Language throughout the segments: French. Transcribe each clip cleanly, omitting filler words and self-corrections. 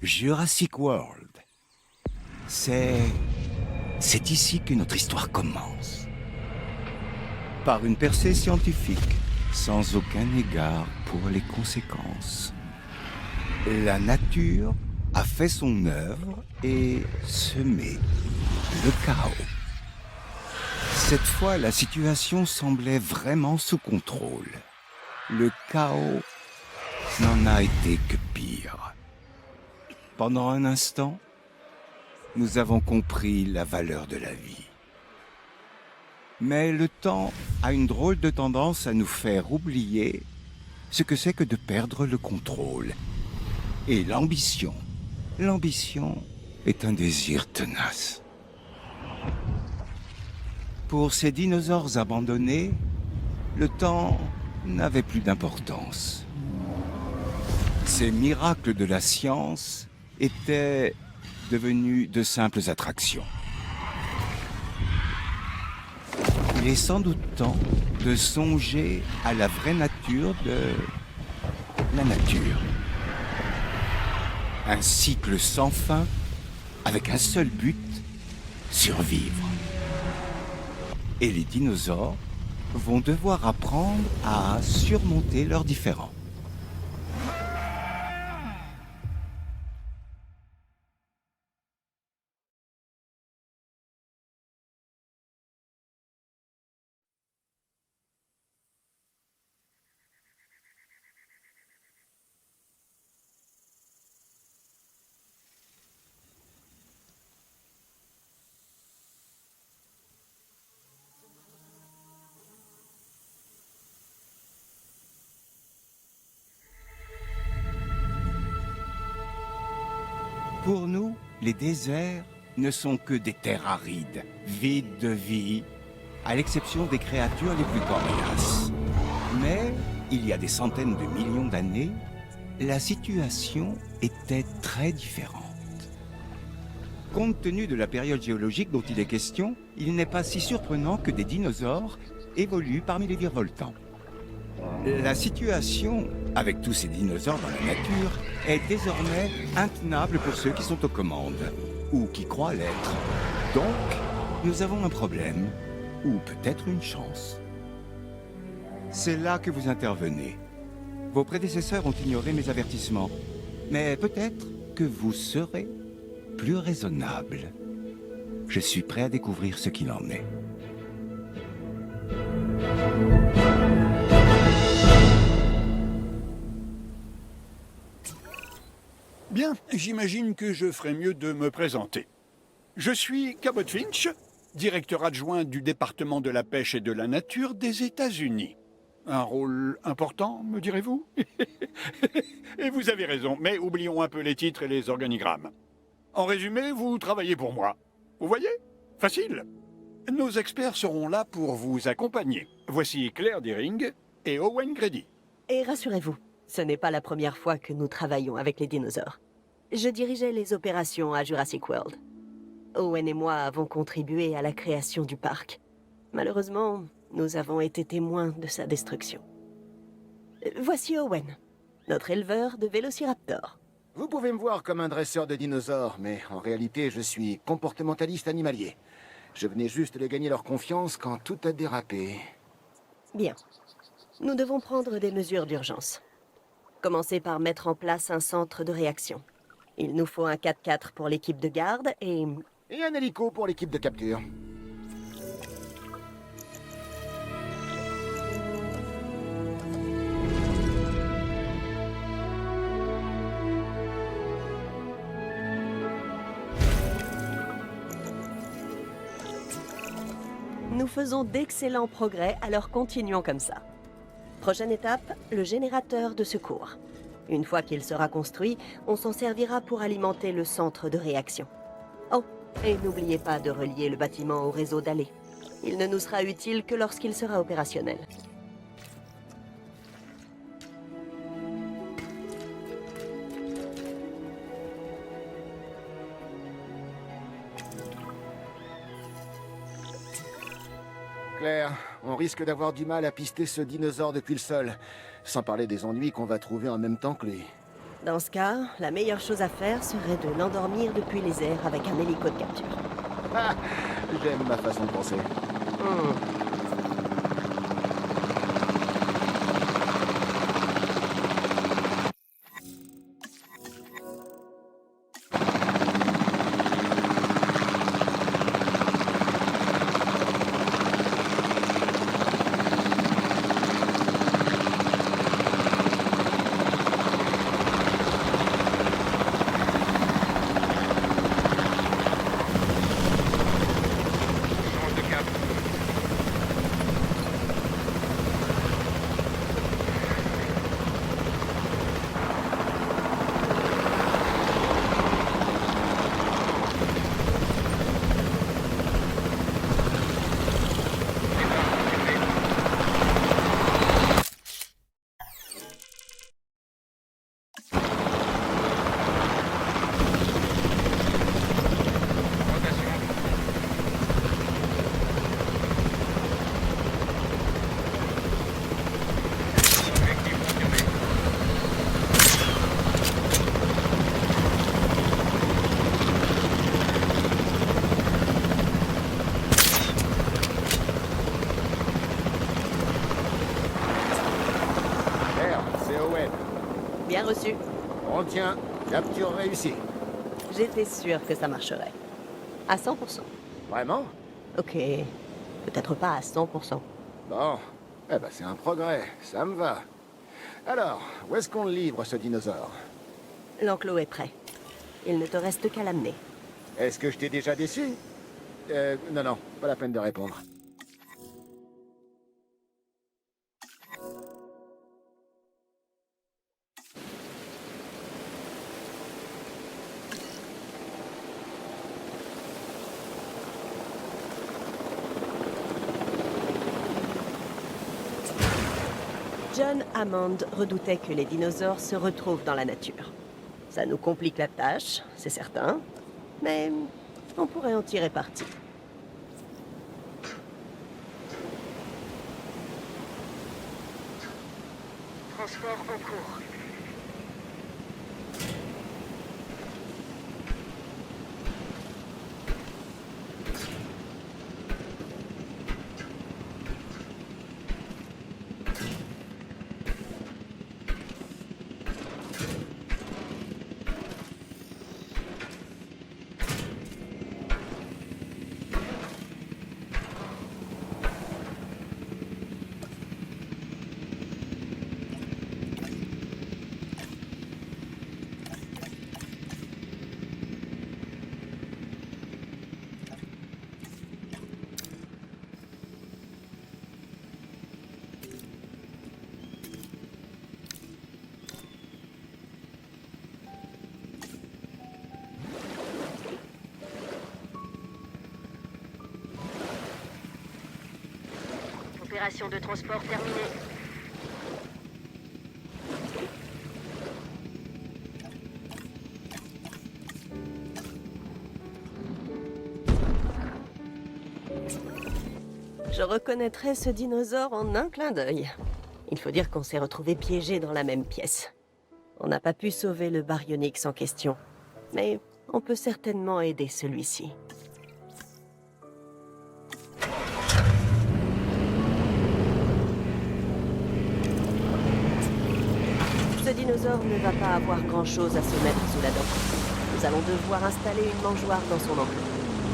Jurassic World. C'est ici que notre histoire commence. Par une percée scientifique, sans aucun égard pour les conséquences. La nature a fait son œuvre et semé le chaos. Cette fois, la situation semblait vraiment sous contrôle. Le chaos n'en a été que pire. Pendant un instant, nous avons compris la valeur de la vie. Mais le temps a une drôle de tendance à nous faire oublier ce que c'est que de perdre le contrôle. Et l'ambition. L'ambition est un désir tenace. Pour ces dinosaures abandonnés, le temps n'avait plus d'importance. Ces miracles de la science étaient devenus de simples attractions. Il est sans doute temps de songer à la vraie nature de la nature. Un cycle sans fin, avec un seul but, survivre. Et les dinosaures vont devoir apprendre à surmonter leurs différends. Pour nous, les déserts ne sont que des terres arides, vides de vie, à l'exception des créatures les plus coriaces. Mais, il y a des centaines de millions d'années, la situation était très différente. Compte tenu de la période géologique dont il est question, il n'est pas si surprenant que des dinosaures évoluent parmi les virevoltants. La situation, avec tous ces dinosaures dans la nature, est désormais intenable pour ceux qui sont aux commandes, ou qui croient l'être. Donc, nous avons un problème, ou peut-être une chance. C'est là que vous intervenez. Vos prédécesseurs ont ignoré mes avertissements, mais peut-être que vous serez plus raisonnable. Je suis prêt à découvrir ce qu'il en est. Bien, j'imagine que je ferais mieux de me présenter. Je suis Cabot Finch, directeur adjoint du département de la pêche et de la nature des États-Unis. Un rôle important, me direz-vous? Et vous avez raison, mais oublions un peu les titres et les organigrammes. En résumé, vous travaillez pour moi. Vous voyez? Facile. Nos experts seront là pour vous accompagner. Voici Claire Deering et Owen Grady. Et rassurez-vous, ce n'est pas la première fois que nous travaillons avec les dinosaures. Je dirigeais les opérations à Jurassic World. Owen et moi avons contribué à la création du parc. Malheureusement, nous avons été témoins de sa destruction. Voici Owen, notre éleveur de vélociraptors. Vous pouvez me voir comme un dresseur de dinosaures, mais en réalité, je suis comportementaliste animalier. Je venais juste de gagner leur confiance quand tout a dérapé. Bien. Nous devons prendre des mesures d'urgence. Commencer par mettre en place un centre de réaction. Il nous faut un 4x4 pour l'équipe de garde et un hélico pour l'équipe de capture. nous faisons d'excellents progrès, alors continuons comme ça. Prochaine étape, le générateur de secours. Une fois qu'il sera construit, on s'en servira pour alimenter le centre de réaction. Oh, et n'oubliez pas de relier le bâtiment au réseau d'allées. Il ne nous sera utile que lorsqu'il sera opérationnel. Claire, on risque d'avoir du mal à pister ce dinosaure depuis le sol, sans parler des ennuis qu'on va trouver en même temps que lui. Dans ce cas, la meilleure chose à faire serait de l'endormir depuis les airs avec un hélico de capture. Ah, j'aime ma façon de penser. Bien reçu. On tient. Capture réussie. J'étais sûre que ça marcherait. À 100%. Vraiment? Ok. Peut-être pas à 100%. Bon. Eh ben, c'est un progrès. Ça me va. Alors, où est-ce qu'on le livre, ce dinosaure? L'enclos est prêt. Il ne te reste qu'à l'amener. Est-ce que je t'ai déjà déçu? Non, pas la peine de répondre. John Hammond redoutait que les dinosaures se retrouvent dans la nature. Ça nous complique la tâche, c'est certain, mais on pourrait en tirer parti. Transport en cours. Opération de transport terminée. Je reconnaîtrais ce dinosaure en un clin d'œil. Il faut dire qu'on s'est retrouvés piégés dans la même pièce. On n'a pas pu sauver le baryonyx en question, mais on peut certainement aider celui-ci. Ce dinosaure ne va pas avoir grand-chose à se mettre sous la dent. Nous allons devoir installer une mangeoire dans son enclos.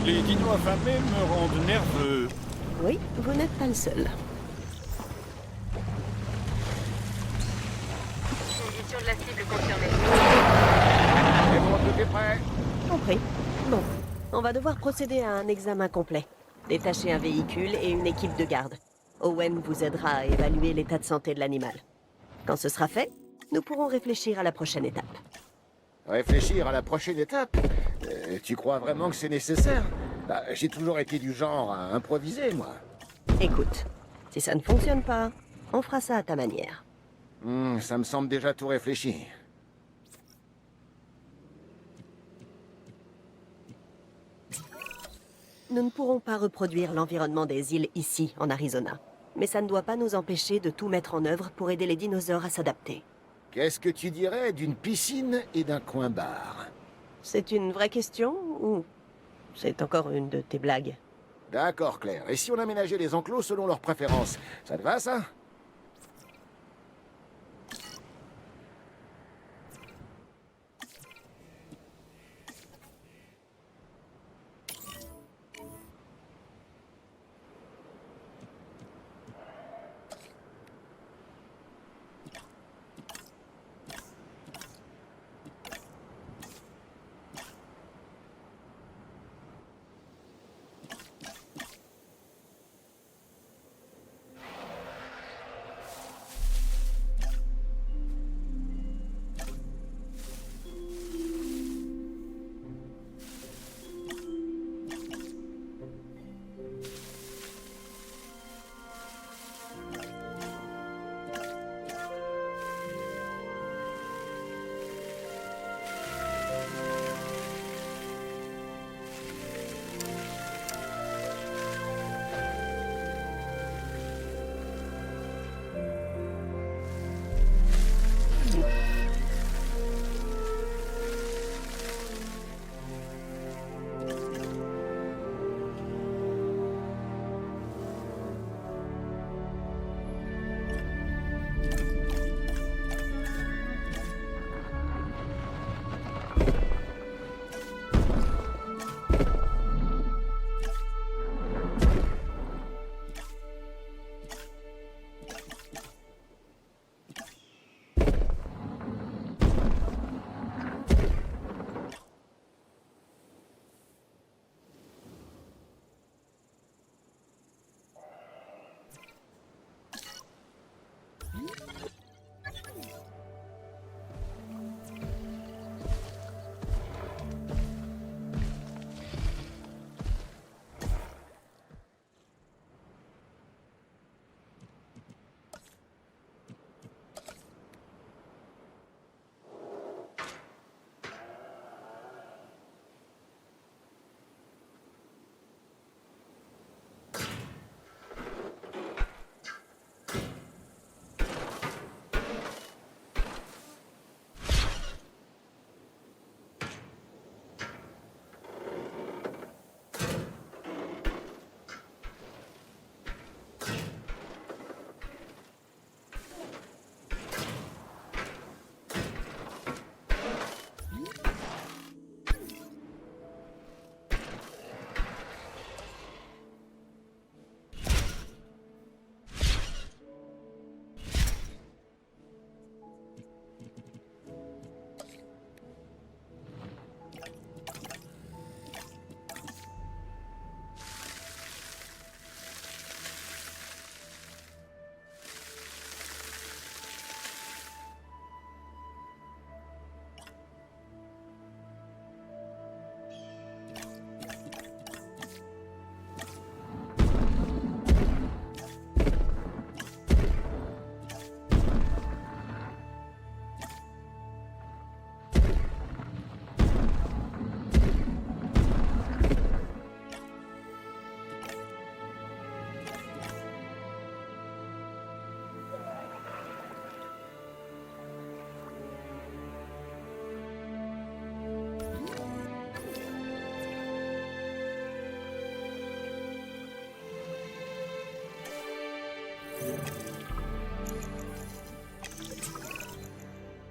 Les dinos affamés me rendent nerveux. Oui, vous n'êtes pas le seul. Condition de la cible confirmée. C'est bon, tout est prêt. Compris. Bon, on va devoir procéder à un examen complet. Détacher un véhicule et une équipe de garde. Owen vous aidera à évaluer l'état de santé de l'animal. Quand ce sera fait, nous pourrons réfléchir à la prochaine étape. Réfléchir à la prochaine étape? Tu crois vraiment que c'est nécessaire? Bah, j'ai toujours été du genre à improviser, moi. Écoute, si ça ne fonctionne pas, on fera ça à ta manière. Ça me semble déjà tout réfléchi. Nous ne pourrons pas reproduire l'environnement des îles ici, en Arizona. Mais ça ne doit pas nous empêcher de tout mettre en œuvre pour aider les dinosaures à s'adapter. Qu'est-ce que tu dirais d'une piscine et d'un coin bar? C'est une vraie question ou c'est encore une de tes blagues? D'accord, Claire. Et si on aménageait les enclos selon leurs préférences? Ça te va, ça?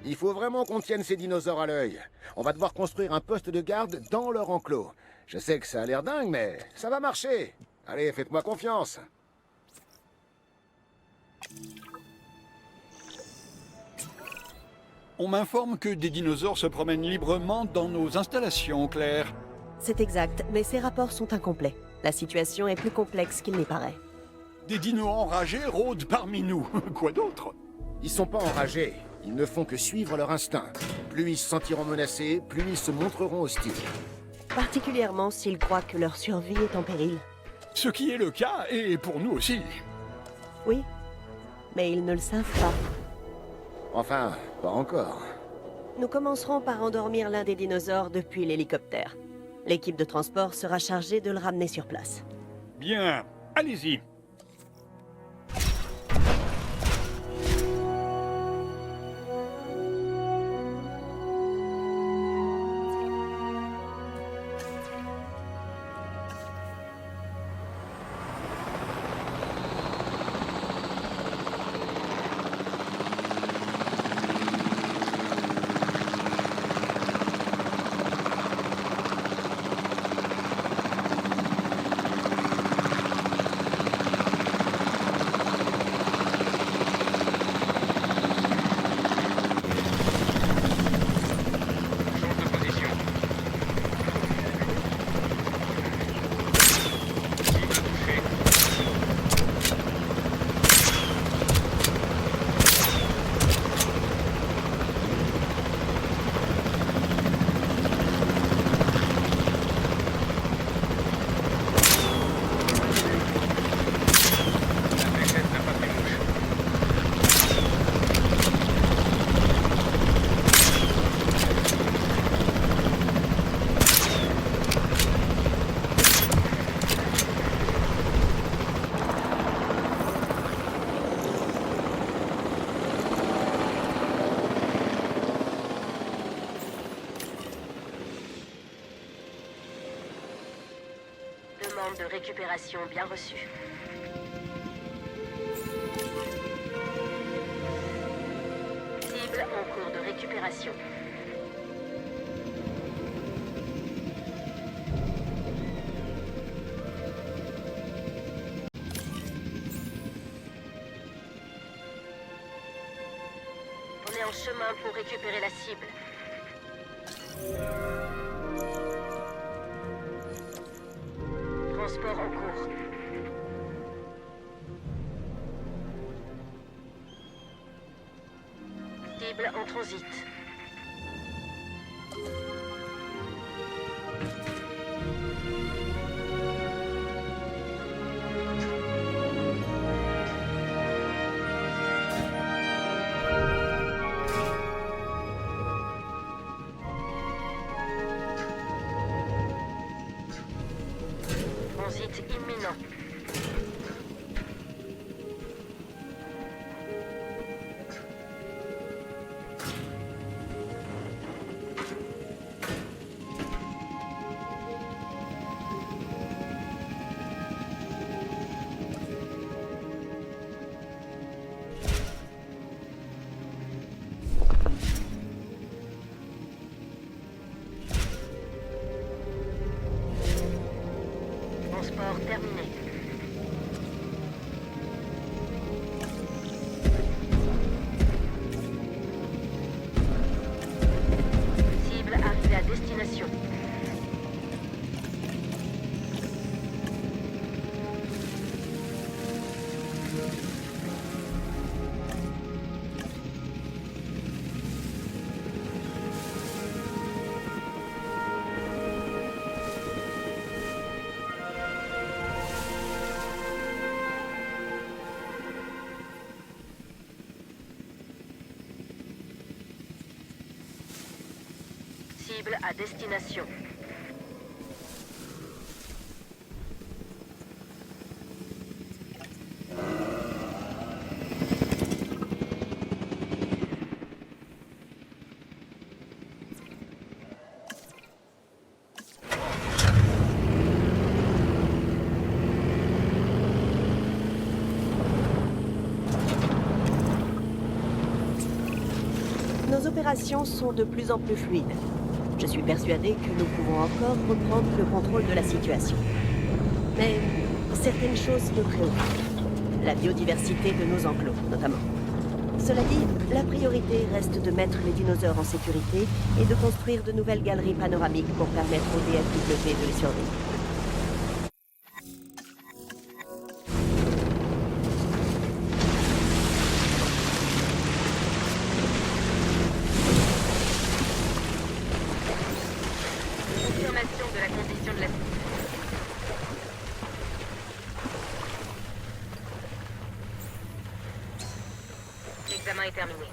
Il faut vraiment qu'on tienne ces dinosaures à l'œil. On va devoir construire un poste de garde dans leur enclos. Je sais que ça a l'air dingue, mais ça va marcher. Allez, faites-moi confiance. On m'informe que des dinosaures se promènent librement dans nos installations, Claire. C'est exact, mais ces rapports sont incomplets. La situation est plus complexe qu'il n'y paraît. Des dinos enragés rôdent parmi nous. Quoi d'autre? Ils sont pas enragés. Ils ne font que suivre leur instinct. Plus ils se sentiront menacés, plus ils se montreront hostiles. Particulièrement s'ils croient que leur survie est en péril. Ce qui est le cas, et pour nous aussi. Oui, mais ils ne le savent pas. Enfin, pas encore. Nous commencerons par endormir l'un des dinosaures depuis l'hélicoptère. L'équipe de transport sera chargée de le ramener sur place. Bien, allez-y. de récupération bien reçue. Cible en cours de récupération. On est en chemin pour récupérer la cible. Transport en cours. Cible en transit. Transit imminent. Transport terminé. Cible arrivée à destination. Cible à destination. Nos opérations sont de plus en plus fluides. Je suis persuadé que nous pouvons encore reprendre le contrôle de la situation. Mais certaines choses me préoccupent. La biodiversité de nos enclos, notamment. Cela dit, la priorité reste de mettre les dinosaures en sécurité et de construire de nouvelles galeries panoramiques pour permettre au DFW de les survivre. Confirmation de la condition de la cible. L'examen est terminé.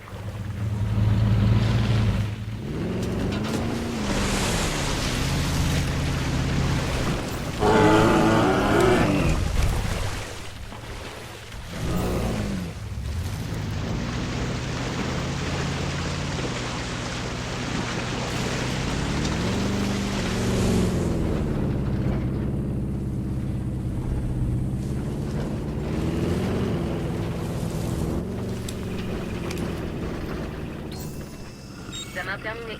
Examen terminé.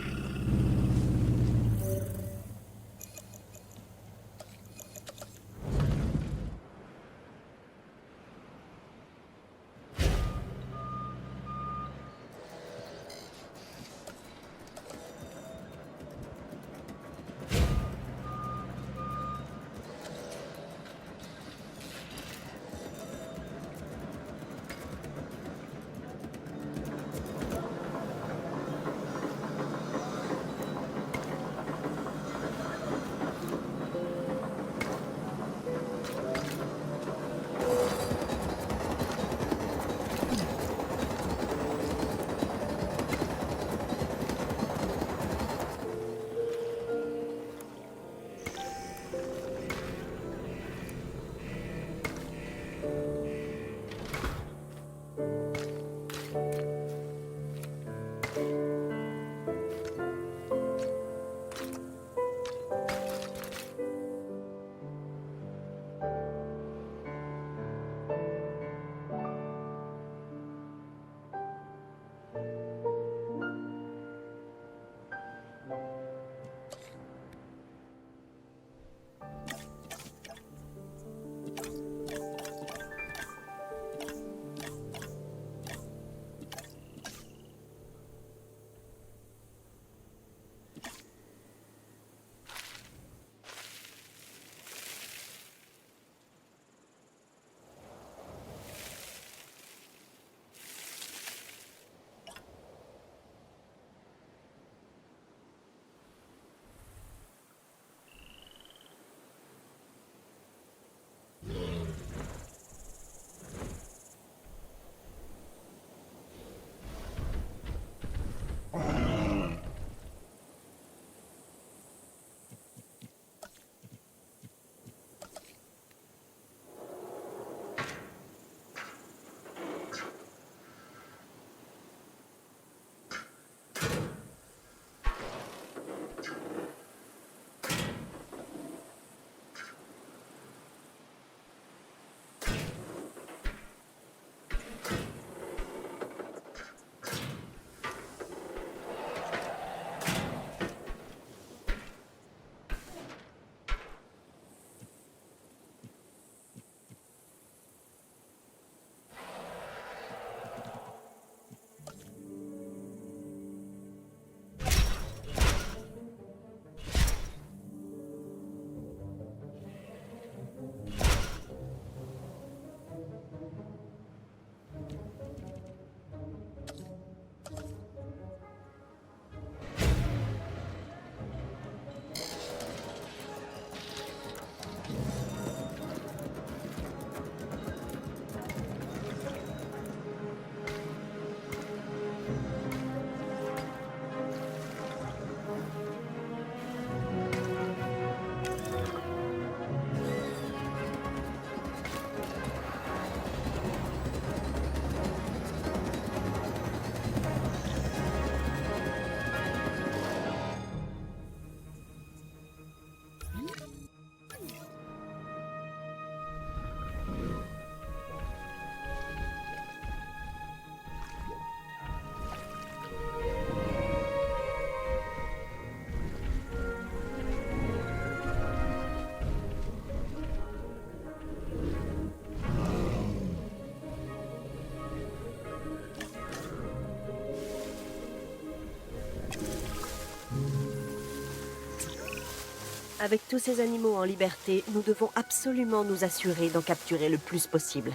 Avec tous ces animaux en liberté, nous devons absolument nous assurer d'en capturer le plus possible.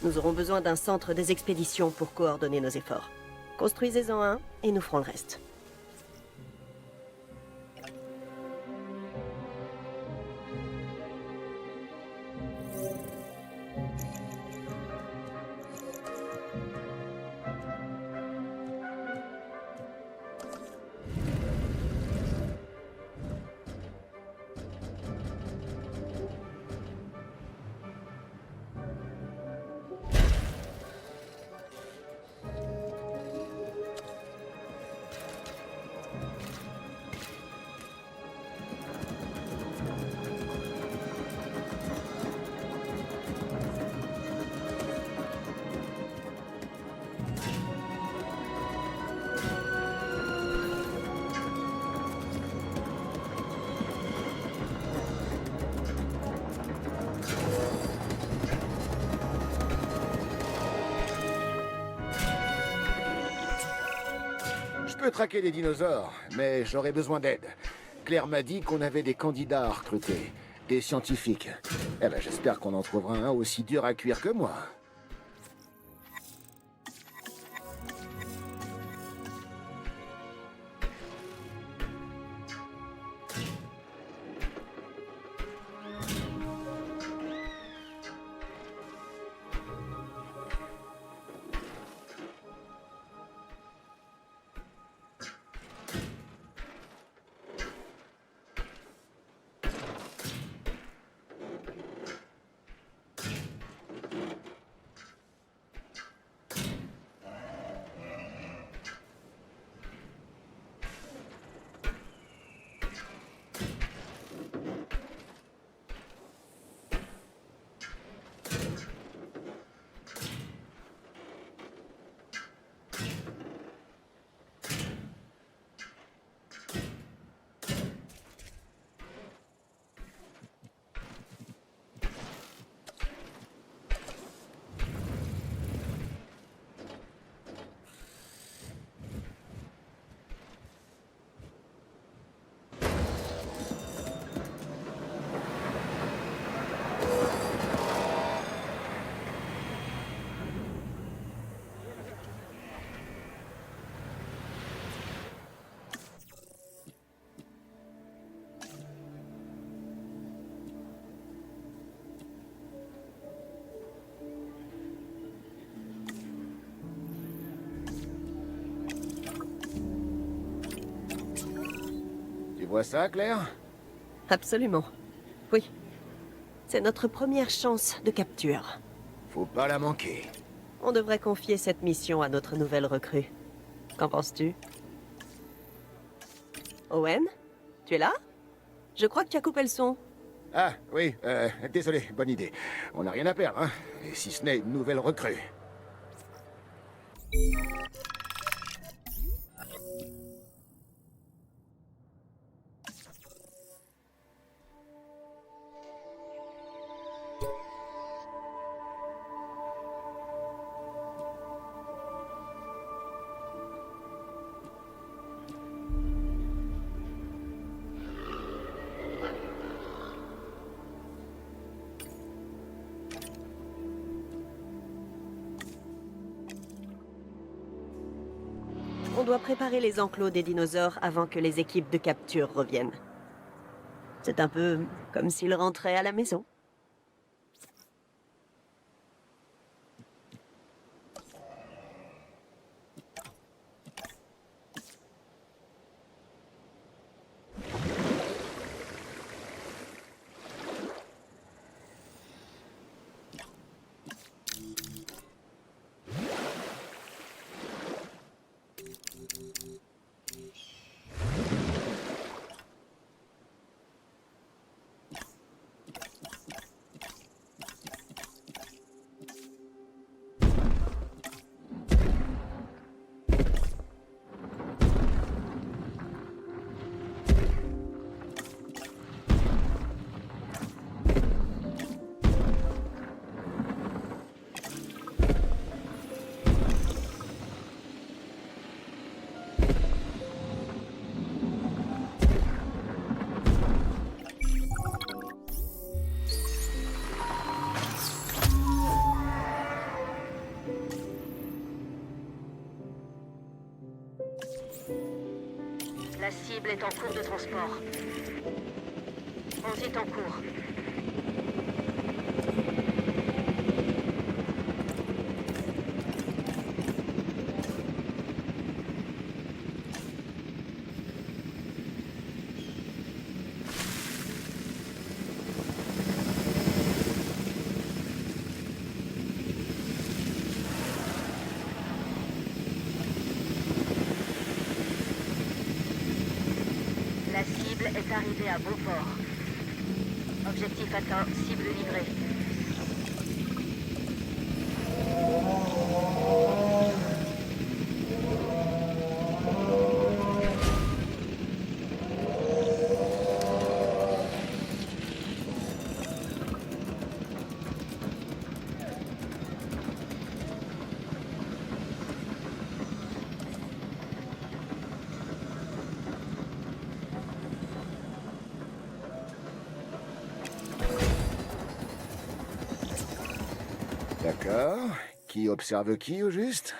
Nous aurons besoin d'un centre des expéditions pour coordonner nos efforts. Construisez-en un et nous ferons le reste. Je peux traquer des dinosaures, mais j'aurais besoin d'aide. Claire m'a dit qu'on avait des candidats à recruter, des scientifiques. Eh ben, j'espère qu'on en trouvera un aussi dur à cuire que moi. Tu vois ça, Claire? Absolument. Oui. C'est notre première chance de capture. Faut pas la manquer. On devrait confier cette mission à notre nouvelle recrue. Qu'en penses-tu? Owen? Tu es là? Je crois que tu as coupé le son. Ah, oui, désolé, bonne idée. On n'a rien à perdre, hein? Et si ce n'est une nouvelle recrue. On doit préparer les enclos des dinosaures avant que les équipes de capture reviennent. C'est un peu comme s'ils rentraient à la maison. La cible est en cours de transport. On est en cours. La cible est arrivée à bon port. Objectif atteint, cible livrée. D'accord. Qui observe qui, au juste?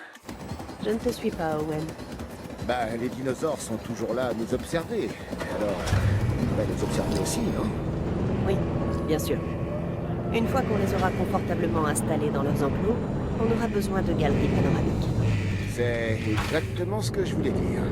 Je ne te suis pas, Owen. Bah, les dinosaures sont toujours là à nous observer. Alors, on va les observer aussi, non? Oui, bien sûr. Une fois qu'on les aura confortablement installés dans leurs enclos, on aura besoin de galeries panoramiques. C'est exactement ce que je voulais dire.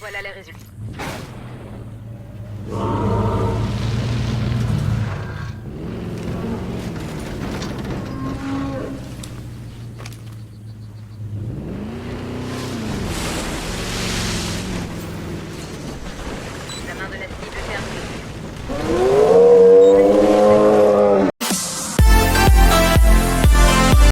Voilà les résultats.